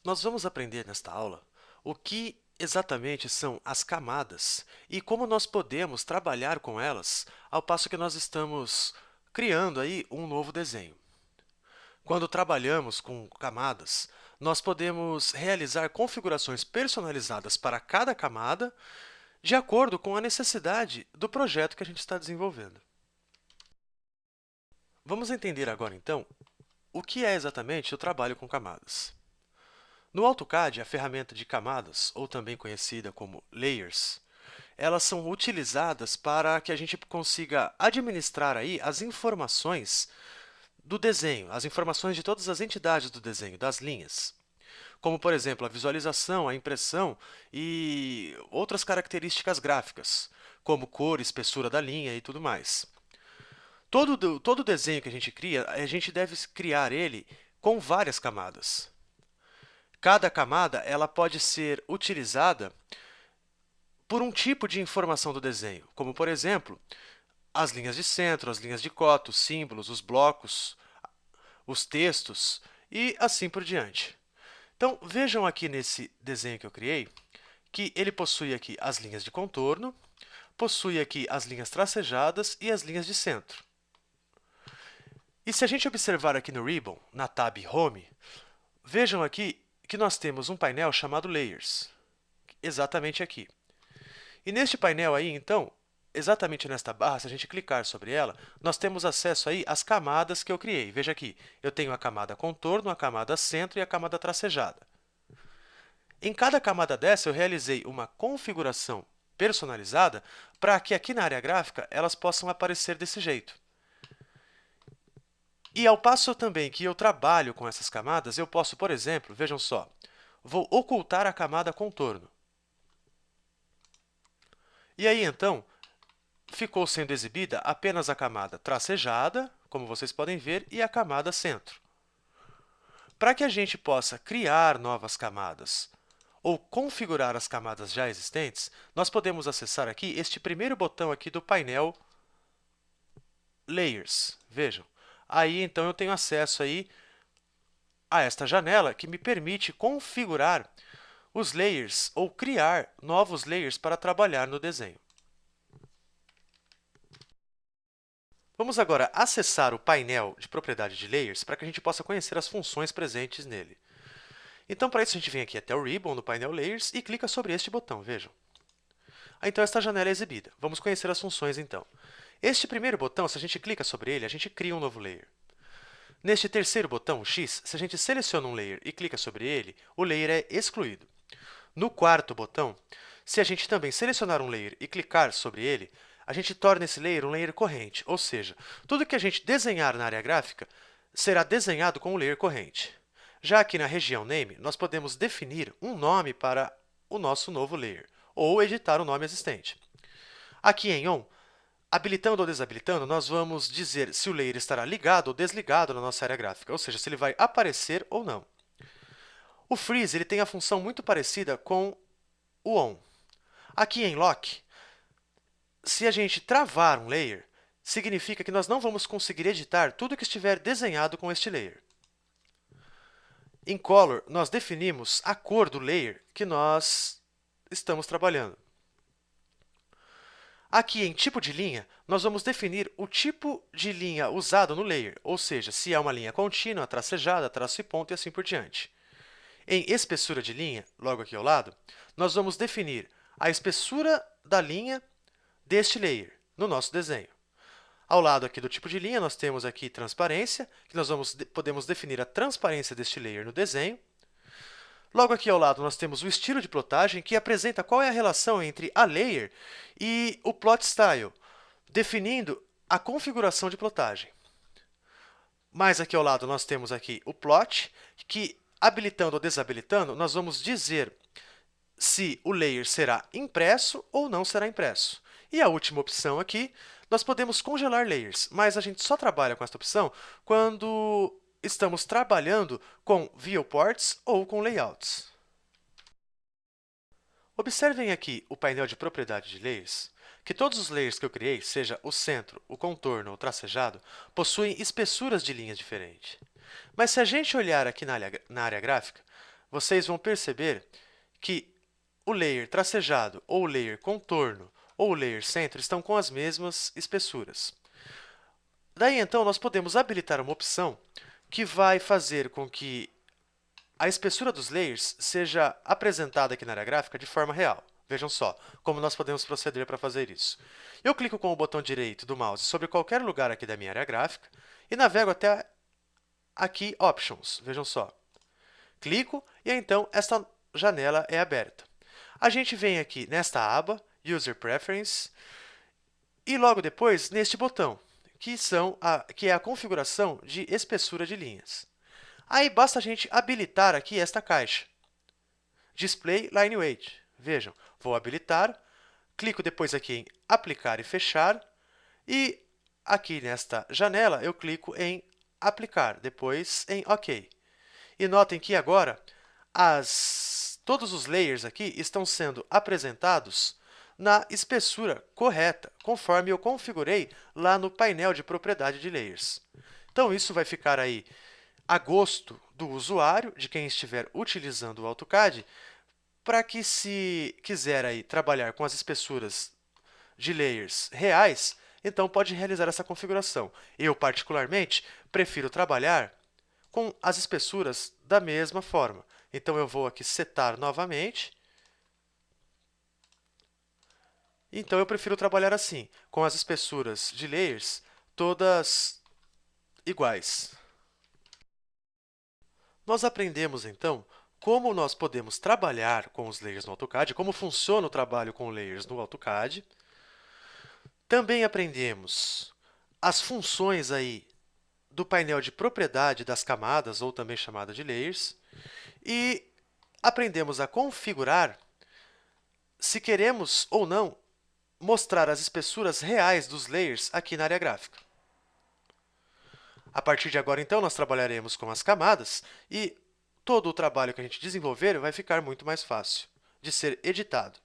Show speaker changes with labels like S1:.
S1: Nós vamos aprender nesta aula o que exatamente são as camadas e como nós podemos trabalhar com elas ao passo que nós estamos criando aí um novo desenho. Quando trabalhamos com camadas, nós podemos realizar configurações personalizadas para cada camada de acordo com a necessidade do projeto que a gente está desenvolvendo. Vamos entender agora, então, o que é exatamente o trabalho com camadas. No AutoCAD, a ferramenta de camadas, ou também conhecida como layers, elas são utilizadas para que a gente consiga administrar aí as informações do desenho, as informações de todas as entidades do desenho, das linhas. Como, por exemplo, a visualização, a impressão e outras características gráficas, como cor, espessura da linha e tudo mais. Todo desenho que a gente cria, a gente deve criar ele com várias camadas. Cada camada ela pode ser utilizada por um tipo de informação do desenho, como, por exemplo, as linhas de centro, as linhas de cota, os símbolos, os blocos, os textos e assim por diante. Então, vejam aqui nesse desenho que eu criei, que ele possui aqui as linhas de contorno, possui aqui as linhas tracejadas e as linhas de centro. E se a gente observar aqui no Ribbon, na tab Home, vejam aqui que nós temos um painel chamado Layers, exatamente aqui. E neste painel aí, então, exatamente nesta barra, se a gente clicar sobre ela, nós temos acesso aí às camadas que eu criei. Veja aqui, eu tenho a camada contorno, a camada centro e a camada tracejada. Em cada camada dessa, eu realizei uma configuração personalizada para que aqui na área gráfica elas possam aparecer desse jeito. E ao passo também que eu trabalho com essas camadas, eu posso, por exemplo, vejam só, vou ocultar a camada contorno. E aí, então, ficou sendo exibida apenas a camada tracejada, como vocês podem ver, e a camada centro. Para que a gente possa criar novas camadas ou configurar as camadas já existentes, nós podemos acessar aqui este primeiro botão aqui do painel Layers. Vejam. Aí, então, eu tenho acesso aí a esta janela que me permite configurar os layers ou criar novos layers para trabalhar no desenho. Vamos agora acessar o painel de propriedade de layers para que a gente possa conhecer as funções presentes nele. Então, para isso, a gente vem aqui até o Ribbon no painel Layers e clica sobre este botão, vejam. Então, esta janela é exibida. Vamos conhecer as funções, então. Este primeiro botão, se a gente clica sobre ele, a gente cria um novo layer. Neste terceiro botão, o X, se a gente seleciona um layer e clica sobre ele, o layer é excluído. No quarto botão, se a gente também selecionar um layer e clicar sobre ele, a gente torna esse layer um layer corrente, ou seja, tudo que a gente desenhar na área gráfica será desenhado com o layer corrente. Já aqui na região Name, nós podemos definir um nome para o nosso novo layer, ou editar o nome existente. Aqui em On, habilitando ou desabilitando, nós vamos dizer se o layer estará ligado ou desligado na nossa área gráfica, ou seja, se ele vai aparecer ou não. O Freeze ele tem a função muito parecida com o On. Aqui em Lock, se a gente travar um layer, significa que nós não vamos conseguir editar tudo que estiver desenhado com este layer. Em Color, nós definimos a cor do layer que nós estamos trabalhando. Aqui em Tipo de linha, nós vamos definir o tipo de linha usado no layer, ou seja, se é uma linha contínua, tracejada, traço e ponto e assim por diante. Em Espessura de linha, logo aqui ao lado, nós vamos definir a espessura da linha deste layer no nosso desenho. Ao lado aqui do tipo de linha, nós temos aqui transparência, que nós podemos definir a transparência deste layer no desenho. Logo aqui ao lado, nós temos o estilo de plotagem, que apresenta qual é a relação entre a layer e o plot style, definindo a configuração de plotagem. Mais aqui ao lado, nós temos aqui o plot, que, habilitando ou desabilitando, nós vamos dizer se o layer será impresso ou não será impresso. E a última opção aqui, nós podemos congelar layers, mas a gente só trabalha com esta opção quando estamos trabalhando com viewports ou com layouts. Observem aqui o painel de propriedade de layers, que todos os layers que eu criei, seja o centro, o contorno ou o tracejado, possuem espessuras de linhas diferentes. Mas se a gente olhar aqui na área gráfica, vocês vão perceber que o layer tracejado, ou o layer contorno, ou o layer centro estão com as mesmas espessuras. Daí, então, nós podemos habilitar uma opção que vai fazer com que a espessura dos layers seja apresentada aqui na área gráfica de forma real. Vejam só como nós podemos proceder para fazer isso. Eu clico com o botão direito do mouse sobre qualquer lugar aqui da minha área gráfica e navego até aqui Options. Vejam só. Clico e então esta janela é aberta. A gente vem aqui nesta aba, User Preference, e logo depois neste botão, que é a configuração de espessura de linhas. Aí basta a gente habilitar aqui esta caixa, Display Line Weight. Vejam, vou habilitar, clico depois aqui em Aplicar e Fechar, e aqui nesta janela eu clico em Aplicar, depois em OK. E notem que agora todos os layers aqui estão sendo apresentados na espessura correta, conforme eu configurei lá no painel de propriedade de layers. Então, isso vai ficar aí a gosto do usuário, de quem estiver utilizando o AutoCAD, para que, se quiser aí trabalhar com as espessuras de layers reais, então pode realizar essa configuração. Eu, particularmente, prefiro trabalhar com as espessuras da mesma forma. Então, eu vou aqui setar novamente. Então, eu prefiro trabalhar assim, com as espessuras de layers todas iguais. Nós aprendemos, então, como nós podemos trabalhar com os layers no AutoCAD, como funciona o trabalho com layers no AutoCAD. Também aprendemos as funções aí do painel de propriedade das camadas, ou também chamada de layers, e aprendemos a configurar se queremos ou não mostrar as espessuras reais dos layers aqui na área gráfica. A partir de agora, então, nós trabalharemos com as camadas e todo o trabalho que a gente desenvolver vai ficar muito mais fácil de ser editado.